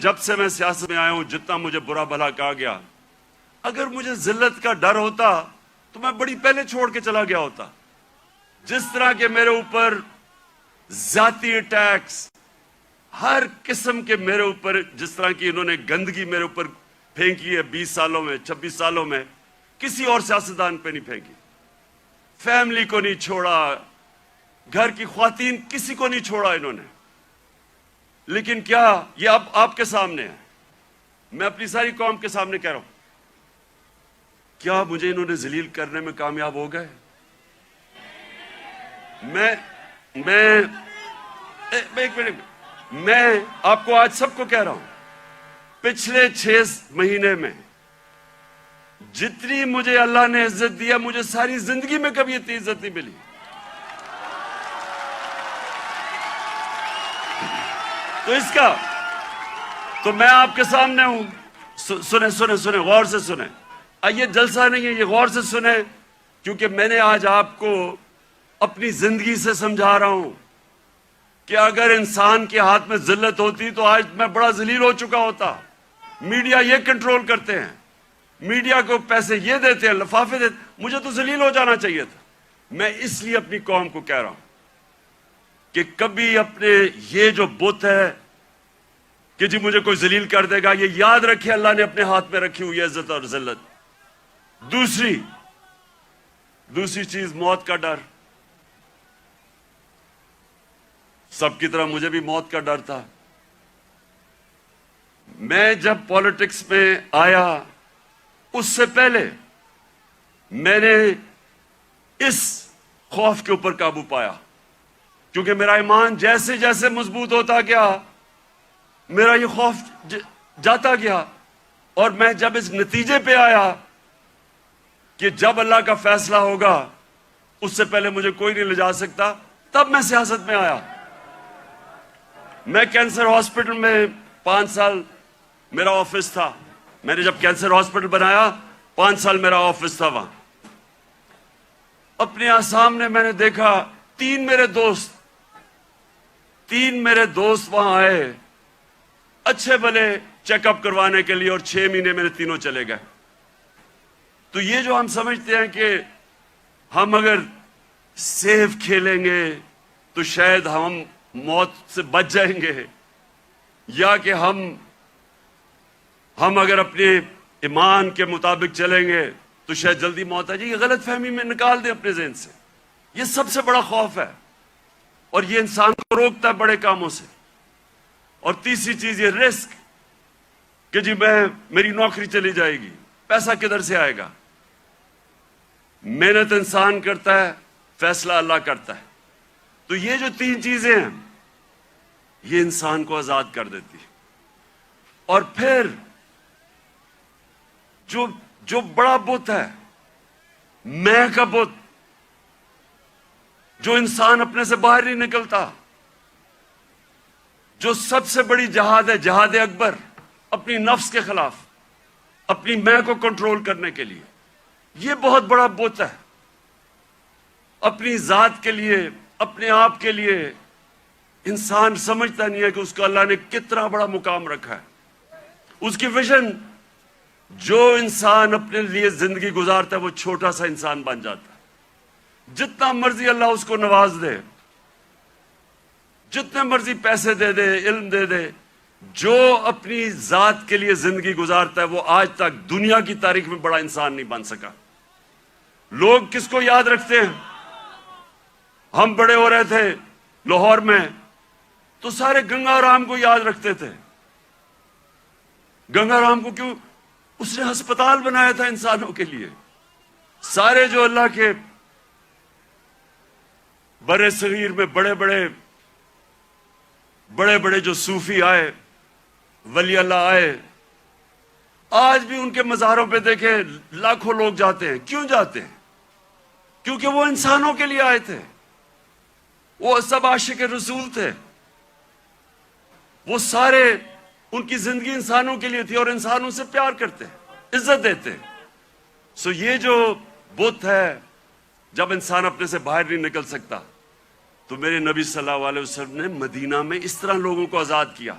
جب سے میں سیاست میں آیا ہوں جتنا مجھے برا بھلا کہا گیا، اگر مجھے ذلت کا ڈر ہوتا تو میں بڑی پہلے چھوڑ کے چلا گیا ہوتا۔ جس طرح کے میرے اوپر ذاتی اٹیکس، ہر قسم کے میرے اوپر جس طرح کی انہوں نے گندگی میرے اوپر پھینکی ہے 20 سالوں میں 26 سالوں میں، کسی اور سیاستدان پہ نہیں پھینکی۔ فیملی کو نہیں چھوڑا، گھر کی خواتین کسی کو نہیں چھوڑا انہوں نے۔ لیکن کیا یہ اب آپ کے سامنے ہے، میں اپنی ساری قوم کے سامنے کہہ رہا ہوں، کیا مجھے انہوں نے ذلیل کرنے میں کامیاب ہو گئے؟ میں آپ کو آج سب کو کہہ رہا ہوں، پچھلے 6 مہینے میں جتنی مجھے اللہ نے عزت دیا، مجھے ساری زندگی میں کبھی اتنی عزت نہیں ملی۔ تو اس کا تو میں آپ کے سامنے ہوں، سنیں غور سے سنیں۔ یہ جلسہ نہیں ہے، یہ غور سے سنیں، کیونکہ میں نے آج آپ کو اپنی زندگی سے سمجھا رہا ہوں کہ اگر انسان کے ہاتھ میں ذلت ہوتی تو آج میں بڑا ذلیل ہو چکا ہوتا۔ میڈیا یہ کنٹرول کرتے ہیں، میڈیا کو پیسے یہ دیتے ہیں، لفافے دیتے ہیں، مجھے تو ذلیل ہو جانا چاہیے تھا۔ میں اس لیے اپنی قوم کو کہہ رہا ہوں کہ کبھی اپنے یہ جو بت ہے کہ جی مجھے کوئی ذلیل کر دے گا، یہ یاد رکھے اللہ نے اپنے ہاتھ میں رکھی ہوئی ہے عزت اور ذلت۔ دوسری چیز موت کا ڈر۔ سب کی طرح مجھے بھی موت کا ڈر تھا۔ میں جب پالیٹکس میں آیا اس سے پہلے میں نے اس خوف کے اوپر قابو پایا، کیونکہ میرا ایمان جیسے جیسے مضبوط ہوتا گیا میرا یہ خوف جاتا گیا، اور میں جب اس نتیجے پہ آیا کہ جب اللہ کا فیصلہ ہوگا اس سے پہلے مجھے کوئی نہیں لے جا سکتا، تب میں سیاست میں آیا۔ میں کینسر ہاسپٹل میں 5 سال میرا آفس تھا۔ میں نے جب کینسر ہاسپٹل بنایا 5 سال میرا آفس تھا وہاں۔ اپنے سامنے میں نے دیکھا 3 میرے دوست وہاں آئے اچھے بھلے چیک اپ کروانے کے لیے، اور 6 مہینے میرے تینوں چلے گئے۔ تو یہ جو ہم سمجھتے ہیں کہ ہم اگر سیف کھیلیں گے تو شاید ہم موت سے بچ جائیں گے، یا کہ ہم اگر اپنے ایمان کے مطابق چلیں گے تو شاید جلدی موت آ جائے، یہ غلط فہمی میں نکال دیں اپنے ذہن سے۔ یہ سب سے بڑا خوف ہے، اور یہ انسان کو روکتا ہے بڑے کاموں سے۔ اور تیسری چیز یہ رسک کہ جی میری نوکری چلی جائے گی، پیسہ کدھر سے آئے گا؟ محنت انسان کرتا ہے، فیصلہ اللہ کرتا ہے۔ تو یہ جو 3 چیزیں ہیں یہ انسان کو آزاد کر دیتی۔ اور پھر جو بڑا بت ہے، میں کا بت، جو انسان اپنے سے باہر نہیں نکلتا، جو سب سے بڑی جہاد ہے، جہاد اکبر، اپنی نفس کے خلاف، اپنی میں کو کنٹرول کرنے کے لیے، یہ بہت بڑا بت ہے۔ اپنی ذات کے لیے، اپنے آپ کے لیے انسان سمجھتا نہیں ہے کہ اس کو اللہ نے کتنا بڑا مقام رکھا ہے۔ اس کی ویژن، جو انسان اپنے لیے زندگی گزارتا ہے وہ چھوٹا سا انسان بن جاتا ہے۔ جتنا مرضی اللہ اس کو نواز دے، جتنے مرضی پیسے دے دے، علم دے دے، جو اپنی ذات کے لیے زندگی گزارتا ہے وہ آج تک دنیا کی تاریخ میں بڑا انسان نہیں بن سکا۔ لوگ کس کو یاد رکھتے ہیں؟ ہم بڑے ہو رہے تھے لاہور میں تو سارے گنگا رام کو یاد رکھتے تھے۔ گنگا رام کو کیوں؟ اس نے ہسپتال بنایا تھا انسانوں کے لیے۔ سارے جو اللہ کے برے صغیر میں بڑے بڑے جو صوفی آئے، ولی اللہ آئے، آج بھی ان کے مزاروں پہ دیکھیں لاکھوں لوگ جاتے ہیں۔ کیوں جاتے ہیں؟ کیونکہ وہ انسانوں کے لیے آئے تھے، وہ سب عاشق رسول تھے، وہ سارے ان کی زندگی انسانوں کے لیے تھی، اور انسانوں سے پیار کرتے، عزت دیتے۔ یہ جو بت ہے، جب انسان اپنے سے باہر نہیں نکل سکتا تو میرے نبی صلی اللہ علیہ وسلم نے مدینہ میں اس طرح لوگوں کو آزاد کیا۔